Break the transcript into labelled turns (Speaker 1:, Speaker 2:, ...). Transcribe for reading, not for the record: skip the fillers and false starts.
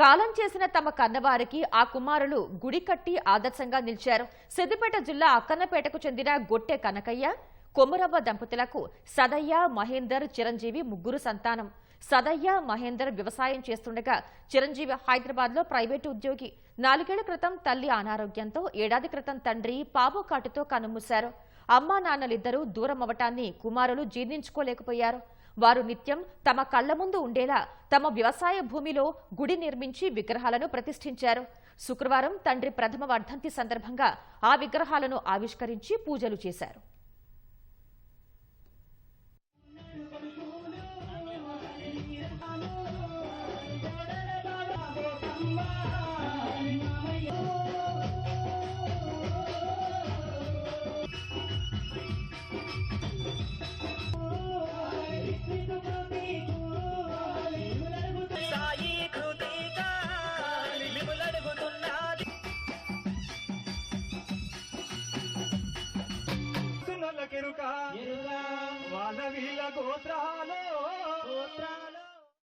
Speaker 1: కాలం చేసిన తమ కన్నవారికి ఆ కుమారులు గుడి కట్టి ఆదర్శంగా నిలిచారు. సిద్దిపేట జిల్లా అక్కన్నపేటకు చెందిన గొట్టె కనకయ్య, కొమురవ్వ దంపతులకు సదయ్య, మహేందర్, చిరంజీవి ముగ్గురు సంతానం. సదయ్య, మహేందర్ వ్యవసాయం చేస్తుండగా చిరంజీవి హైదరాబాద్ లో ప్రైవేటు ఉద్యోగి. 4 ఏళ్ల క్రితం తల్లి అనారోగ్యంతో, ఏడాది క్రితం తండ్రి పాముకాటుతో కన్నుమూశారు. అమ్మా నాన్నలిద్దరూ దూరం అవటాన్ని కుమారులు జీర్ణించుకోలేకపోయారు. వారు నిత్యం తమ కళ్ల ముందు ఉండేలా తమ వ్యవసాయ భూమిలో గుడి నిర్మించి విగ్రహాలను ప్రతిష్ఠించారు. శుక్రవారం తండ్రి ప్రథమ వర్ధంతి సందర్భంగా ఆ విగ్రహాలను ఆవిష్కరించి పూజలు చేశారు.
Speaker 2: వాళ్ళ వీళ్ళ గోత్రాలు